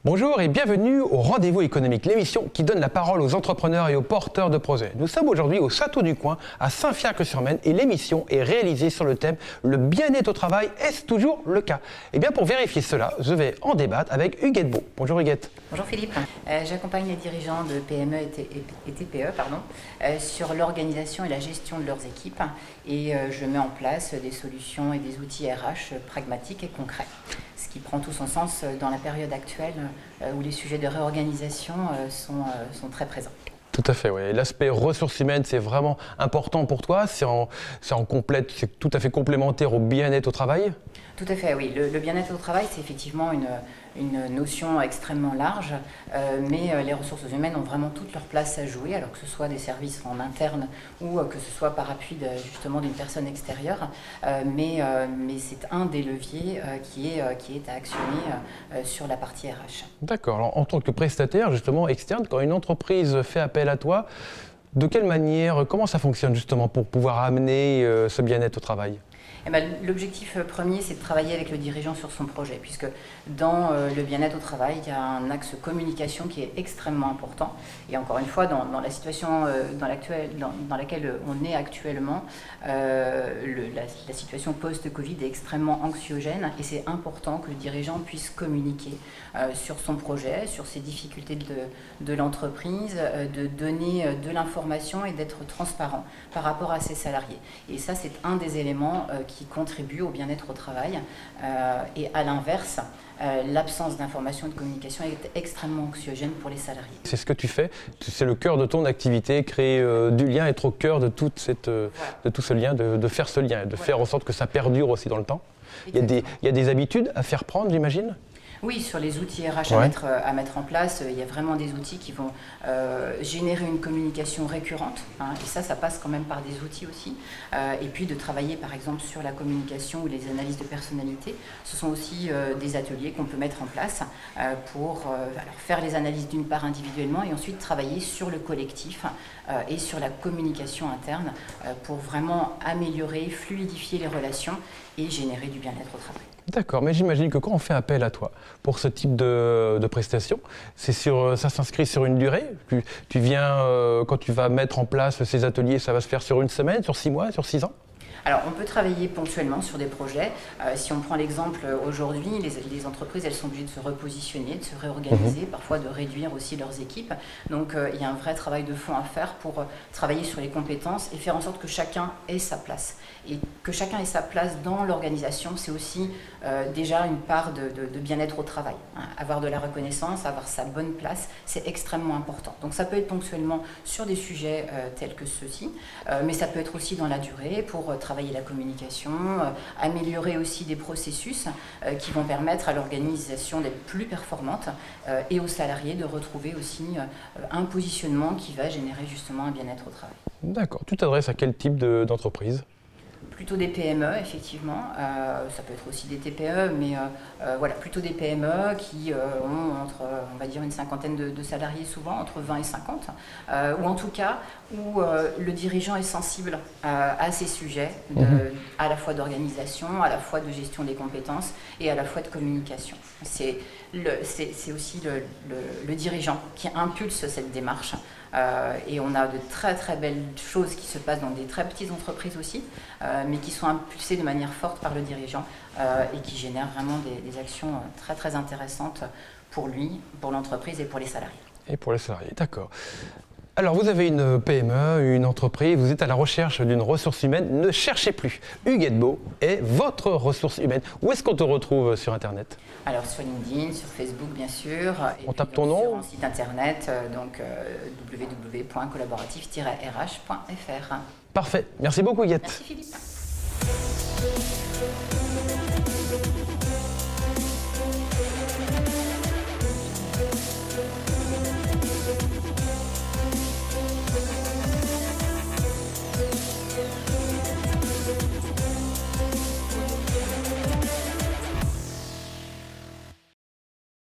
Bonjour et bienvenue au Rendez-vous économique, l'émission qui donne la parole aux entrepreneurs et aux porteurs de projets. Nous sommes aujourd'hui au Château du Coin, à Saint-Fiacre-sur-Maine, et l'émission est réalisée sur le thème « Le bien-être au travail, est-ce toujours le cas ?» Eh bien, pour vérifier cela, je vais en débattre avec Huguette Beau. Bonjour Huguette. Bonjour Philippe. J'accompagne les dirigeants de PME et TPE sur l'organisation et la gestion de leurs équipes et je mets en place des solutions et des outils RH pragmatiques et concrets. Ce qui prend tout son sens dans la période actuelle où les sujets de réorganisation sont très présents. Tout à fait, oui. L'aspect ressources humaines, c'est vraiment important pour toi. C'est tout à fait complémentaire au bien-être au travail. Tout à fait, oui. Le bien-être au travail, c'est effectivement une notion extrêmement large, mais les ressources humaines ont vraiment toute leur place à jouer, alors que ce soit des services en interne ou que ce soit par appui justement d'une personne extérieure. Mais c'est un des leviers qui est à actionner sur la partie RH. D'accord. Alors, en tant que prestataire, justement, externe, quand une entreprise fait appel à toi, de quelle manière, comment ça fonctionne justement pour pouvoir amener ce bien-être au travail ? L'objectif premier, c'est de travailler avec le dirigeant sur son projet, puisque dans le bien-être au travail, il y a un axe communication qui est extrêmement important. Et encore une fois, dans la situation dans laquelle on est actuellement, la situation post-Covid est extrêmement anxiogène et c'est important que le dirigeant puisse communiquer sur son projet, sur ses difficultés de l'entreprise, de donner de l'information et d'être transparent par rapport à ses salariés. Et ça, c'est un des éléments qui contribuent au bien-être au travail. Et à l'inverse, l'absence d'information et de communication est extrêmement anxiogène pour les salariés. C'est ce que tu fais, c'est le cœur de ton activité, créer du lien, être au cœur de tout ce lien, de faire ce lien, de faire en sorte que ça perdure aussi dans le temps. Il y a des habitudes à faire prendre, j'imagine ? Oui, sur les outils RH à mettre en place, il y a vraiment des outils qui vont générer une communication récurrente. Et ça passe quand même par des outils aussi. Et puis de travailler par exemple sur la communication ou les analyses de personnalité. Ce sont aussi des ateliers qu'on peut mettre en place pour faire les analyses d'une part individuellement et ensuite travailler sur le collectif et sur la communication interne pour vraiment améliorer, fluidifier les relations et générer du bien-être au travail. D'accord, mais j'imagine que quand on fait appel à toi pour ce type de prestations, ça s'inscrit sur une durée. Tu viens, quand tu vas mettre en place ces ateliers, ça va se faire sur une semaine, sur 6 mois, sur 6 ans ? Alors, on peut travailler ponctuellement sur des projets. Si on prend l'exemple aujourd'hui, les entreprises, elles sont obligées de se repositionner, de se réorganiser, parfois de réduire aussi leurs équipes. Donc, il y a un vrai travail de fond à faire pour travailler sur les compétences et faire en sorte que chacun ait sa place. Et que chacun ait sa place dans l'organisation, c'est aussi déjà une part de bien-être au travail. Avoir de la reconnaissance, avoir sa bonne place, c'est extrêmement important. Donc, ça peut être ponctuellement sur des sujets tels que ceux-ci, mais ça peut être aussi dans la durée pour travailler la communication, améliorer aussi des processus qui vont permettre à l'organisation d'être plus performante et aux salariés de retrouver aussi un positionnement qui va générer justement un bien-être au travail. D'accord. Tu t'adresses à quel type d'entreprise ? Plutôt des PME, effectivement. Ça peut être aussi des TPE, mais plutôt des PME qui ont entre, on va dire, une cinquantaine de salariés souvent, entre 20 et 50, ou en tout cas où le dirigeant est sensible à ces sujets, à la fois d'organisation, à la fois de gestion des compétences et à la fois de communication. C'est aussi le dirigeant qui impulse cette démarche. Et on a de très très belles choses qui se passent dans des très petites entreprises aussi, mais qui sont impulsées de manière forte par le dirigeant et qui génèrent vraiment des actions très très intéressantes pour lui, pour l'entreprise et pour les salariés. Et pour les salariés, d'accord. Alors, vous avez une PME, une entreprise, vous êtes à la recherche d'une ressource humaine, ne cherchez plus. Huguette Beau est votre ressource humaine. Où est-ce qu'on te retrouve sur Internet ? Alors, sur LinkedIn, sur Facebook, bien sûr. On tape ton nom ? Sur un site Internet, www.collaboratif-rh.fr. Parfait. Merci beaucoup, Huguette. Merci, Philippe.